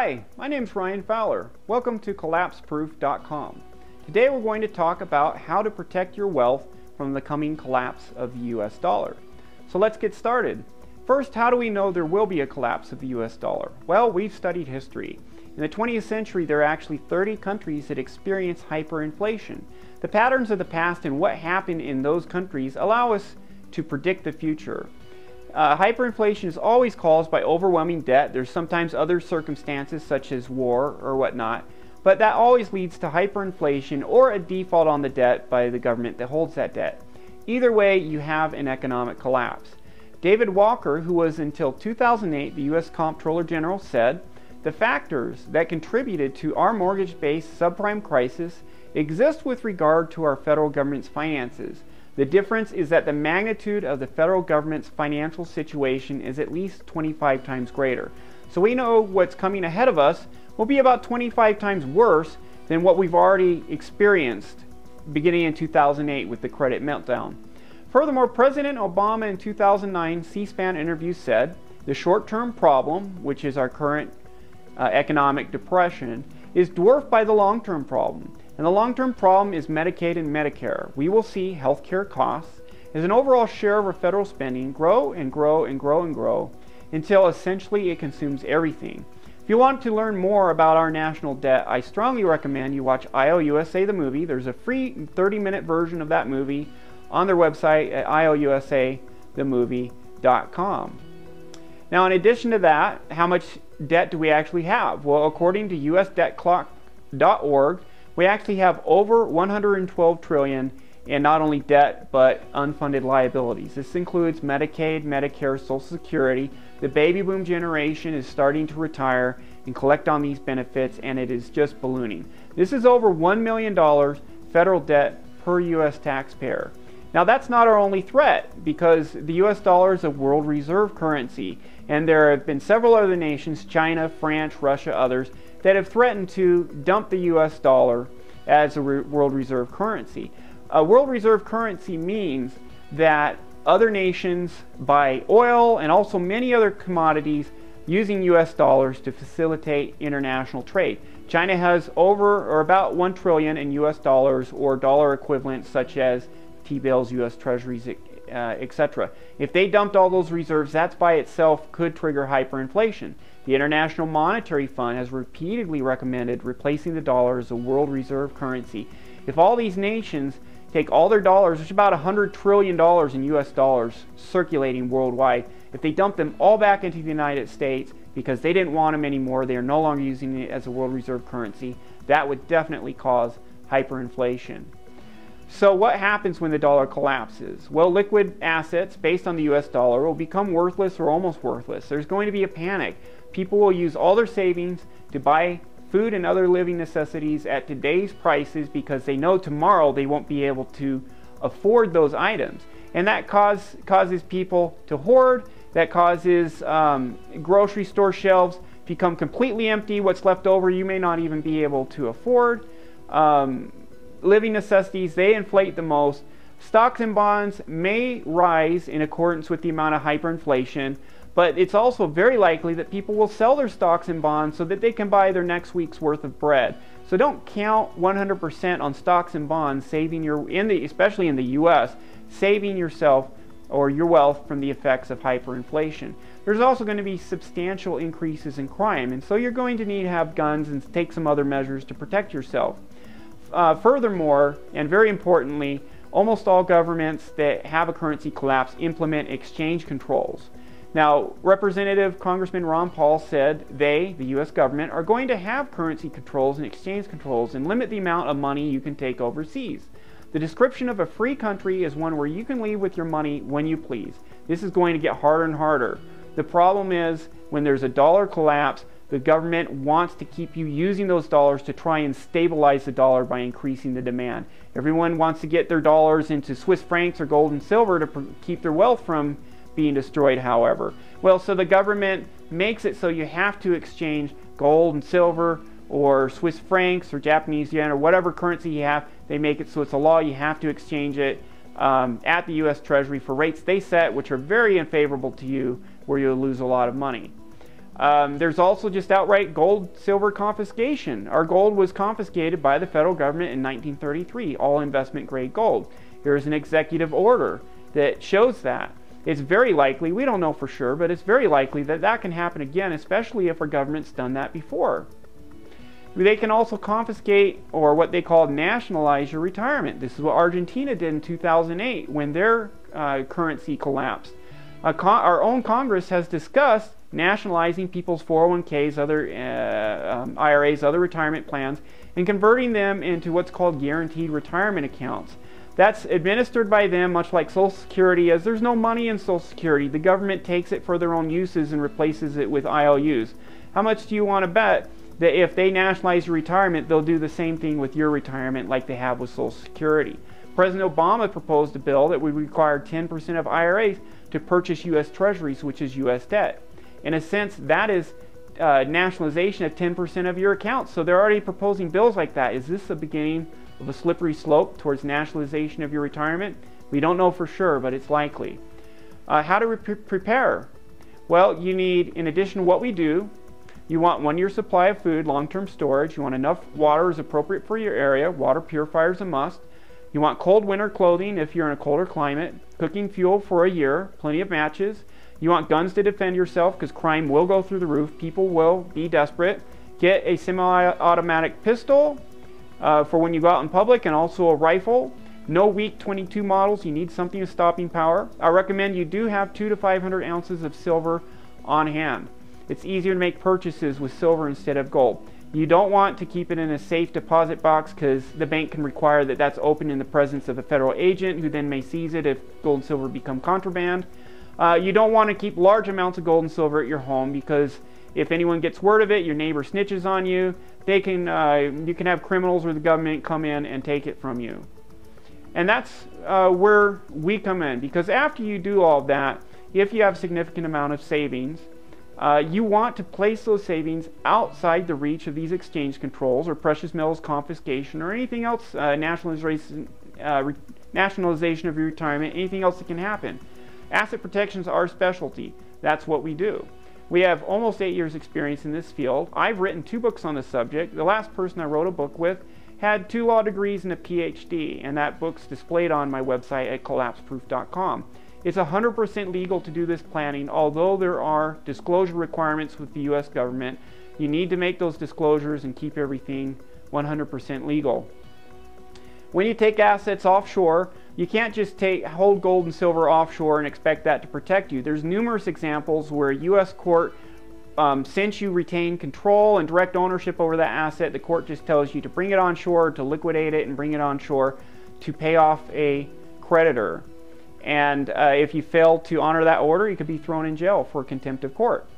Hi, my name is Ryan Fowler. Welcome to CollapseProof.com. Today we're going to talk about how to protect your wealth from the coming collapse of the US dollar. So let's get started. First, how do we know there will be a collapse of the US dollar? Well, we've studied history. In the 20th century, there are actually 30 countries that experienced hyperinflation. The patterns of the past and what happened in those countries allow us to predict the future. Hyperinflation is always caused by overwhelming debt. There's sometimes other circumstances such as war or whatnot, but that always leads to hyperinflation or a default on the debt by the government that holds that debt. Either way, you have an economic collapse. David Walker, who was until 2008 the U.S. Comptroller General, said, "The factors that contributed to our mortgage-based subprime crisis exist with regard to our federal government's finances. The difference is that the magnitude of the federal government's financial situation is at least 25 times greater." So we know what's coming ahead of us will be about 25 times worse than what we've already experienced beginning in 2008 with the credit meltdown. Furthermore, President Obama in 2009 C-SPAN interview said, "The short-term problem, which is our current economic depression, is dwarfed by the long-term problem. And the long-term problem is Medicaid and Medicare. We will see healthcare costs as an overall share of our federal spending grow and grow and grow and grow until essentially it consumes everything." If you want to learn more about our national debt, I strongly recommend you watch IOUSA the movie. There's a free 30-minute version of that movie on their website at iousathemovie.com. Now, in addition to that, how much debt do we actually have? Well, according to usdebtclock.org, we actually have over 112 trillion in not only debt but unfunded liabilities. This includes Medicaid, Medicare, Social Security. The baby boom generation is starting to retire and collect on these benefits, and it is just ballooning. This is over $1 million federal debt per U.S. taxpayer. Now, that's not our only threat, because the U.S. dollar is a world reserve currency, and there have been several other nations, China, France, Russia, others, that have threatened to dump the U.S. dollar as a world reserve currency. A world reserve currency means that other nations buy oil and also many other commodities using U.S. dollars to facilitate international trade. China has over or about 1 trillion in U.S. dollars or dollar equivalents such as T-bills, U.S. treasuries, etc. If they dumped all those reserves, that by itself could trigger hyperinflation. The International Monetary Fund has repeatedly recommended replacing the dollar as a world reserve currency. If all these nations take all their dollars, there's about $100 trillion in U.S. dollars circulating worldwide, if they dump them all back into the United States because they didn't want them anymore, they are no longer using it as a world reserve currency, that would definitely cause hyperinflation. So what happens when the dollar collapses? Well, liquid assets based on the US dollar will become worthless or almost worthless. There's going to be a panic. People will use all their savings to buy food and other living necessities at today's prices because they know tomorrow they won't be able to afford those items. And that causes people to hoard. That causes grocery store shelves become completely empty. What's left over you may not even be able to afford. Living necessities, they inflate the most. Stocks and bonds may rise in accordance with the amount of hyperinflation, but it's also very likely that people will sell their stocks and bonds so that they can buy their next week's worth of bread. So don't count 100% on stocks and bonds saving especially in the US, saving yourself or your wealth from the effects of hyperinflation. There's also going to be substantial increases in crime, and so you're going to need to have guns and take some other measures to protect yourself. Furthermore, and very importantly, almost all governments that have a currency collapse implement exchange controls. Now, Representative Congressman Ron Paul said the U.S. government, are going to have currency controls and exchange controls and limit the amount of money you can take overseas. The description of a free country is one where you can leave with your money when you please. This is going to get harder and harder. The problem is when there's a dollar collapse, the government wants to keep you using those dollars to try and stabilize the dollar by increasing the demand. Everyone wants to get their dollars into Swiss francs or gold and silver to keep their wealth from being destroyed, however. Well, so the government makes it so you have to exchange gold and silver or Swiss francs or Japanese yen or whatever currency you have. They make it so it's a law, you have to exchange it at the U.S. Treasury for rates they set, which are very unfavorable to you, where you'll lose a lot of money. There's also just outright gold, silver confiscation. Our gold was confiscated by the federal government in 1933, all investment grade gold. Here's an executive order that shows that. It's very likely, we don't know for sure, but it's very likely that that can happen again, especially if our government's done that before. They can also confiscate, or what they call nationalize, your retirement. This is what Argentina did in 2008 when their currency collapsed. Our own Congress has discussed nationalizing people's 401ks, other IRAs, other retirement plans, and converting them into what's called guaranteed retirement accounts. That's administered by them, much like Social Security, as there's no money in Social Security. The government takes it for their own uses and replaces it with IOUs. How much do you want to bet that if they nationalize your retirement, they'll do the same thing with your retirement like they have with Social Security? President Obama proposed a bill that would require 10% of IRAs to purchase U.S. Treasuries, which is U.S. debt. In a sense, that is nationalization of 10% of your accounts. So they're already proposing bills like that. Is this the beginning of a slippery slope towards nationalization of your retirement? We don't know for sure, but it's likely. How do we prepare? Well, you need, in addition to what we do, you want 1 year supply of food, long-term storage. You want enough water as appropriate for your area. Water purifier is a must. You want cold winter clothing if you're in a colder climate. Cooking fuel for a year. Plenty of matches. You want guns to defend yourself because crime will go through the roof. People will be desperate. Get a semi-automatic pistol for when you go out in public, and also a rifle. No weak 22 models. You need something with stopping power. I recommend you do have 200 to 500 ounces of silver on hand. It's easier to make purchases with silver instead of gold. You don't want to keep it in a safe deposit box because the bank can require that that's open in the presence of a federal agent who then may seize it if gold and silver become contraband. You don't want to keep large amounts of gold and silver at your home because if anyone gets word of it, your neighbor snitches on you, they can, you can have criminals or the government come in and take it from you. And that's where we come in, because after you do all of that, if you have a significant amount of savings, you want to place those savings outside the reach of these exchange controls or precious metals confiscation or anything else, nationalization of your retirement, anything else that can happen. Asset protection is our specialty. That's what we do. We have almost 8 years experience in this field. I've written 2 books on the subject. The last person I wrote a book with had 2 law degrees and a PhD, and that book's displayed on my website at collapseproof.com. It's 100% legal to do this planning, although there are disclosure requirements with the U.S. government. You need to make those disclosures and keep everything 100% legal. When you take assets offshore, you can't just hold gold and silver offshore and expect that to protect you. There's numerous examples where a U.S. court, since you retain control and direct ownership over that asset, the court just tells you to bring it onshore, to liquidate it and bring it onshore to pay off a creditor. And if you fail to honor that order, you could be thrown in jail for contempt of court.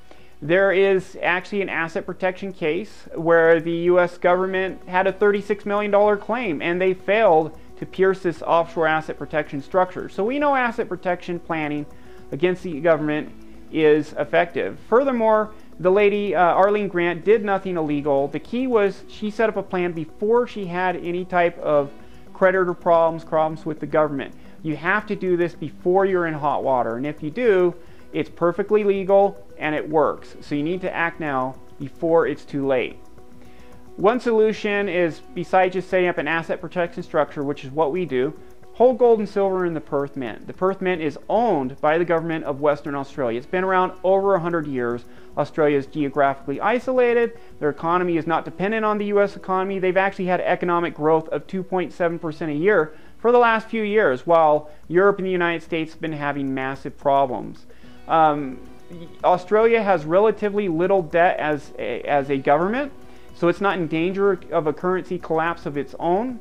There is actually an asset protection case where the U.S. government had a $36 million claim and they failed to pierce this offshore asset protection structure. So we know asset protection planning against the government is effective. Furthermore, the lady, Arlene Grant, did nothing illegal. The key was she set up a plan before she had any type of creditor problems with the government. You have to do this before you're in hot water, and if you do, it's perfectly legal and it works. So you need to act now before it's too late. One solution is, besides just setting up an asset protection structure, which is what we do, hold gold and silver in the Perth Mint. The Perth Mint is owned by the government of Western Australia. It's been around over 100 years. Australia is geographically isolated. Their economy is not dependent on the U.S. economy. They've actually had economic growth of 2.7% a year for the last few years, while Europe and the United States have been having massive problems. Australia has relatively little debt as a government, so it's not in danger of a currency collapse of its own.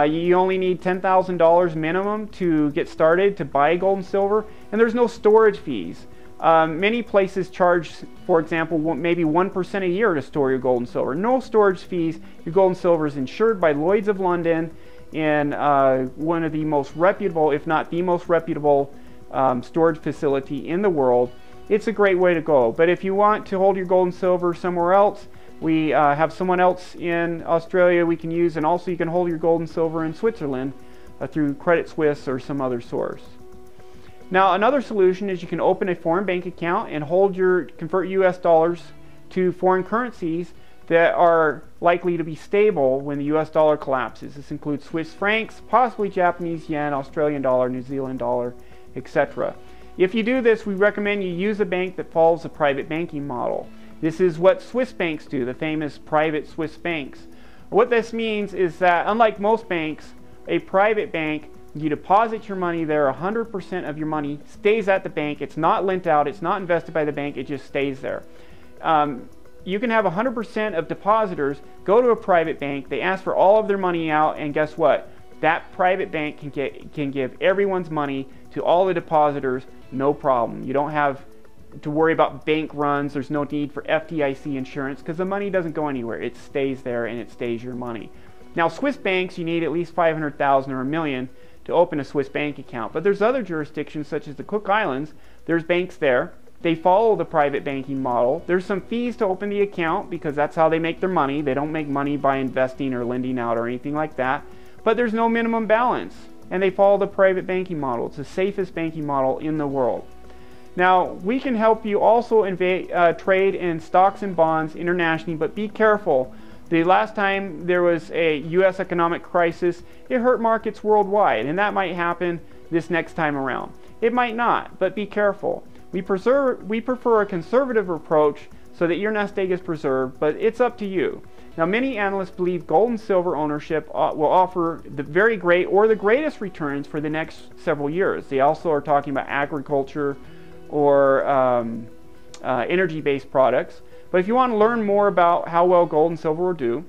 You only need $10,000 minimum to get started to buy gold and silver, and there's no storage fees. Many places charge, for example, maybe 1% a year to store your gold and silver. No storage fees. Your gold and silver is insured by Lloyd's of London in one of the most reputable, if not the most reputable, storage facility in the world. It's a great way to go. But if you want to hold your gold and silver somewhere else, we have someone else in Australia we can use, and also you can hold your gold and silver in Switzerland through Credit Suisse or some other source. Now, another solution is you can open a foreign bank account and convert US dollars to foreign currencies that are likely to be stable when the US dollar collapses. This includes Swiss francs, possibly Japanese yen, Australian dollar, New Zealand dollar, etc. If you do this, we recommend you use a bank that follows the private banking model. This is what Swiss banks do, the famous private Swiss banks. What this means is that, unlike most banks, a private bank, you deposit your money there, 100% of your money stays at the bank. It's not lent out, it's not invested by the bank, it just stays there. You can have 100% of depositors go to a private bank, they ask for all of their money out, and guess what? That private bank can give everyone's money to all the depositors, no problem. You don't have to worry about bank runs. There's no need for FDIC insurance because the money doesn't go anywhere. It stays there and it stays your money. Now, Swiss banks, you need at least 500,000 or $1 million to open a Swiss bank account. But there's other jurisdictions such as the Cook Islands. There's banks there. They follow the private banking model. There's some fees to open the account because that's how they make their money. They don't make money by investing or lending out or anything like that. But there's no minimum balance, and they follow the private banking model. It's the safest banking model in the world. Now, we can help you also trade in stocks and bonds internationally, but be careful. The last time there was a U.S. economic crisis, it hurt markets worldwide, and that might happen this next time around. It might not, but be careful. We prefer a conservative approach so that your nest egg is preserved, but it's up to you. Now, many analysts believe gold and silver ownership will offer the very great or the greatest returns for the next several years. They also are talking about agriculture or energy-based products. But if you want to learn more about how well gold and silver will do,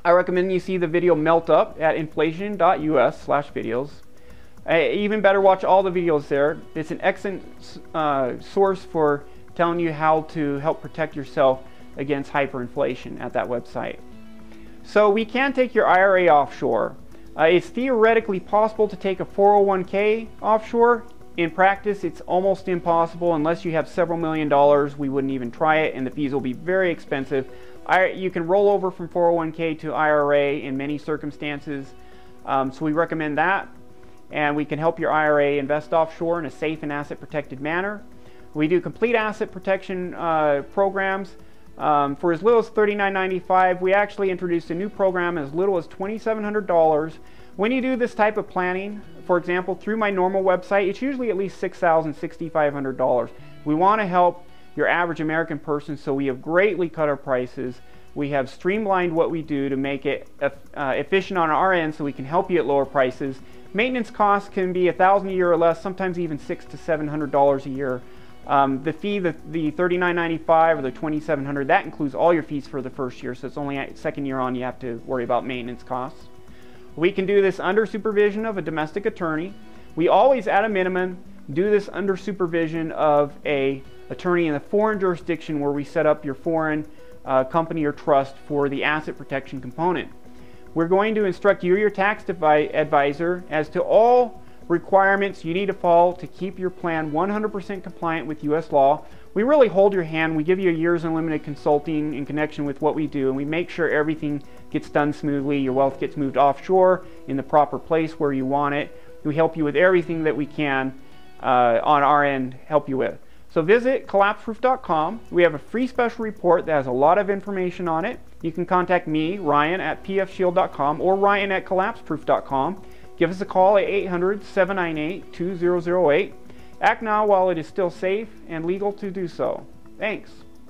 I recommend you see the video Melt Up at inflation.us/videos. Even better, watch all the videos there. It's an excellent source for telling you how to help protect yourself against hyperinflation at that website. So we can take your IRA offshore. It's theoretically possible to take a 401k offshore. In practice, it's almost impossible unless you have several $1 million. We wouldn't even try it, and the fees will be very expensive. You can roll over from 401k to IRA in many circumstances, so we recommend that. And we can help your IRA invest offshore in a safe and asset protected manner. We do complete asset protection programs. For as little as $39.95, we actually introduced a new program as little as $2,700. When you do this type of planning, for example, through my normal website, it's usually at least $6,000, $6,500. We want to help your average American person, so we have greatly cut our prices. We have streamlined what we do to make it efficient on our end so we can help you at lower prices. Maintenance costs can be $1,000 a year or less, sometimes even $600 to $700 a year. The fee, the $39.95 or the $2,700, that includes all your fees for the first year, so it's only second year on you have to worry about maintenance costs. We can do this under supervision of a domestic attorney. We always, at a minimum, do this under supervision of an attorney in a foreign jurisdiction where we set up your foreign company or trust for the asset protection component. We're going to instruct you or your tax advisor as to all requirements you need to follow to keep your plan 100% compliant with U.S. law. We really hold your hand. We give you a year's unlimited consulting in connection with what we do, and we make sure everything gets done smoothly. Your wealth gets moved offshore in the proper place where you want it. We help you with everything that we can on our end, help you with. So visit collapseproof.com. We have a free special report that has a lot of information on it. You can contact me, Ryan, at pfshield.com or Ryan at collapseproof.com. Give us a call at 800-798-2008. Act now while it is still safe and legal to do so. Thanks.